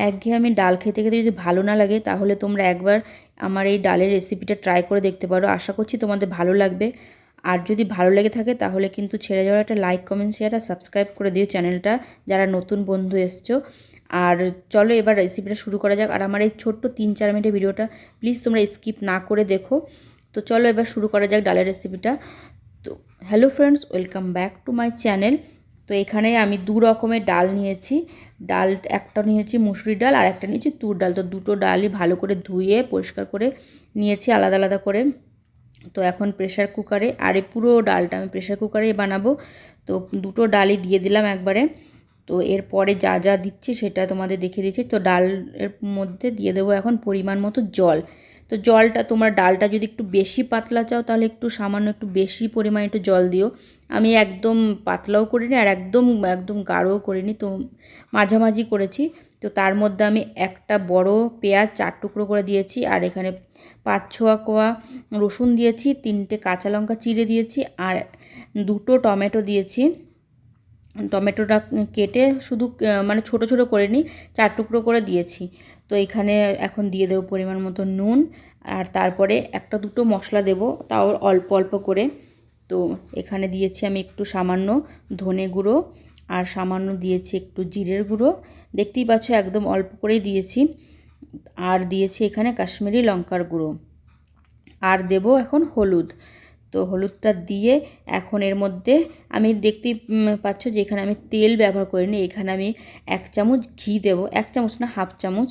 একঘেয়েমি ডাল খেতে খেতে যদি ভালো না লাগে তাহলে তোমরা একবার আমার এই ডালের রেসিপিটা ট্রাই করে দেখতে পারো। আশা করছি তোমাদের ভালো লাগবে। আর যদি ভালো লেগে থাকে তাহলে কিন্তু ছেড়ে যাওয়ার একটা লাইক, কমেন্ট, শেয়ার আর সাবস্ক্রাইব করে দিও চ্যানেলটা, যারা নতুন বন্ধু এসছো। আর চলো এবার রেসিপিটা শুরু করা যাক। আর আমার এই ছোট্ট 3-4 মিনিটের ভিডিওটা প্লিজ তোমরা স্কিপ না করে দেখো। তো চলো এবার শুরু করা যাক ডালের রেসিপিটা। তো hello friends, welcome back to my channel. তো এখানে আমি 2 রকমের ডাল নিয়েছি। ডাল একটা নিয়েছি মুসুরি ডাল আর একটা নিয়েছি তুর ডাল। তো দুটো ডালই ভালো করে ধুয়ে পরিষ্কার করে নিয়েছি আলাদা আলাদা করে। তো এখন প্রেশার কুকারে, আর এই পুরো ডালটা আমি প্রেশার কুকারেই বানাবো। তো দুটো ডালই দিয়ে দিলাম একবারে। তো এরপরে যা যা দিচ্ছি সেটা তোমাদের দেখিয়ে দিচ্ছি। তো ডালের মধ্যে দিয়ে দেবো এখন পরিমাণ মতো জল। তো জলটা তোমরা ডালটা যদি একটু বেশি পাতলা চাও তাহলে একটু সামান্য একটু বেশি পরিমাণে একটু জল দিও। আমি একদম পাতলাও করিনি আর একদম একদম গাঢ়ও করিনি, তো মাঝামাঝি করেছি। তো তার মধ্যে আমি একটা বড় পেঁয়াজ 4 টুকরো করে দিয়েছি, আর এখানে 5-6 কোয়া রসুন দিয়েছি, 3টে কাঁচা লঙ্কা চিড়ে দিয়েছি, আর 2টো টমেটো দিয়েছি। টমেটোটা কেটে শুধু মানে ছোট ছোট করে নিই, 4 টুকরো করে দিয়েছি। তো এখানে এখন দিয়ে দেবো পরিমাণ মতো নুন, আর তারপরে 1-2টো মশলা দেবো, তাও অল্প অল্প করে। তো এখানে দিয়েছি আমি একটু সামান্য ধনে গুঁড়ো, আর সামান্য দিয়েছি একটু জিরের গুঁড়ো, দেখতেই পাচ্ছ একদম অল্প করেই দিয়েছি। আর দিয়েছি এখানে কাশ্মীরি লঙ্কার গুঁড়ো, আর দেব এখন হলুদ। তো হলুদটা দিয়ে এখন এর মধ্যে আমি দেখতেই পাচ্ছ যে এখানে আমি তেল ব্যবহার করিনি, এখানে আমি 1 চামচ ঘি দেবো, 1 চামচ না 1/2 চামচ।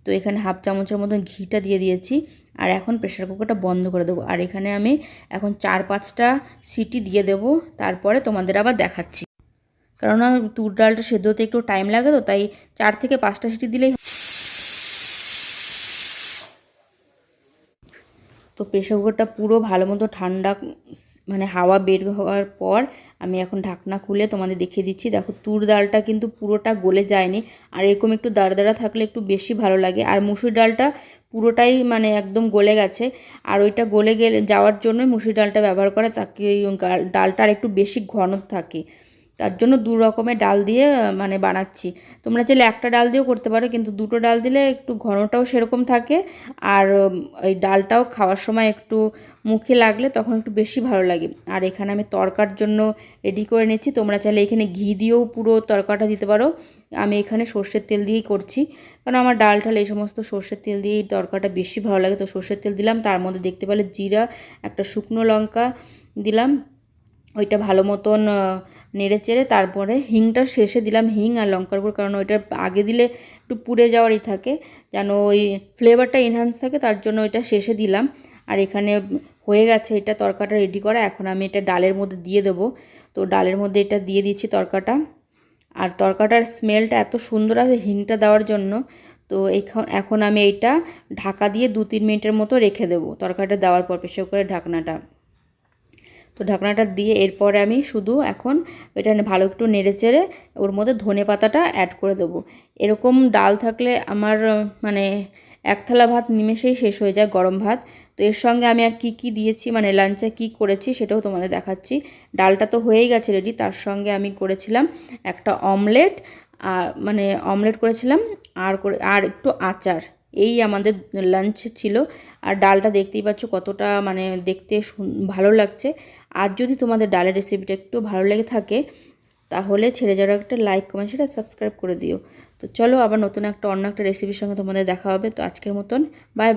তো এখানে 1/2 চামচের মতন ঘিটা দিয়ে দিয়েছি, আর এখন প্রেশার কুকারটা বন্ধ করে দেবো। আর এখানে আমি এখন 4-5টা সিটি দিয়ে দেবো, তারপরে তোমাদের আবার দেখাচ্ছি। কেননা তুর ডালটা সেদ্ধ হতে একটু টাইম লাগে, তো তাই 4 থেকে 5টা সিটি দিলেই। তো প্রেসার কুকারটা পুরো ভালো মতো ঠান্ডা, মানে হাওয়া বের হওয়ার পর আমি এখন ঢাকনা খুলে তোমাদের দেখিয়ে দিচ্ছি। দেখো তুর ডালটা কিন্তু পুরোটা গলে যায়নি, আর এরকম একটু দাঁড়া দাঁড়া থাকলে একটু বেশি ভালো লাগে। আর মুসুর ডালটা পুরোটাই মানে একদম গলে গেছে, আর ওইটা গলে গেলে যাওয়ার জন্যই মুসুর ডালটা ব্যবহার করে, তাকে ওই ডালটা আর একটু বেশি ঘন থাকে। তার জন্য 2 রকমের ডাল দিয়ে মানে বানাচ্ছি। তোমরা চাইলে একটা ডাল দিয়েও করতে পারো, কিন্তু 2টো ডাল দিলে একটু ঘনটাও সেরকম থাকে, আর এই ডালটাও খাওয়ার সময় একটু মুখে লাগলে তখন একটু বেশি ভালো লাগে। আর এখানে আমি তড়কার জন্য রেডি করে নিচ্ছি। তোমরা চাইলে এখানে ঘি দিয়েও পুরো তড়কাটা দিতে পারো। আমি এখানে সর্ষের তেল দিয়েই করছি, কারণ আমার ডাল ঠাল এই সমস্ত সর্ষের তেল দিয়েই তড়কাটা বেশি ভালো লাগে। তো সর্ষের তেল দিলাম, তার মধ্যে দেখতে পেলে জিরা, একটা শুকনো লঙ্কা দিলাম, ওইটা ভালো মতন নেড়ে চেড়ে তারপরে হিংটা শেষে দিলাম, হিং আর লঙ্কার গুঁড়ো, কারণ ওইটা আগে দিলে একটু পুড়ে যাওয়ারই থাকে, যেন ওই ফ্লেভারটা এনহান্স থাকে, তার জন্য ওইটা শেষে দিলাম। আর এখানে হয়ে গেছে এটা তরকাটা রেডি করা। এখন আমি এটা ডালের মধ্যে দিয়ে দেবো। তো ডালের মধ্যে এটা দিয়ে দিচ্ছি তরকাটা, আর তরকাটার স্মেলটা এত সুন্দর আছে হিংটা দেওয়ার জন্য। তো এখন আমি এইটা ঢাকা দিয়ে 2-3 মিনিটের মতো রেখে দেবো তরকাটা দেওয়ার পর, প্রেসার কুকারের ঢাকনাটা। তো ঢাকনাটা দিয়ে এরপরে আমি শুধু এখন এটা ভালো একটু নেড়ে চেড়ে ওর মধ্যে ধনে পাতাটা অ্যাড করে দেবো। এরকম ডাল থাকলে আমার মানে 1 থালা ভাত নিমেষেই শেষ হয়ে যায়, গরম ভাত। তো এর সঙ্গে আমি আর কি দিয়েছি, মানে লাঞ্চে কি করেছি সেটাও তোমাদের দেখাচ্ছি। ডালটা তো হয়েই গেছে রেডি, তার সঙ্গে আমি করেছিলাম একটা অমলেট, মানে অমলেট করেছিলাম, আর একটু আচার। এই আমাদের লাঞ্চ ছিল। আর ডালটা দেখতেই পাচ্ছ কতটা মানে দেখতে ভালো লাগছে। আর যদি তোমাদের ডালের রেসিপিটা একটু ভালো লেগে থাকে তাহলে ছেড়ে যাওয়ার একটা লাইক, কমেন্ট, সেটা সাবস্ক্রাইব করে দিও। তো চলো আবার নতুন অন্য একটা রেসিপির সঙ্গে তোমাদের দেখা হবে। তো আজকের মতন বাই বাই।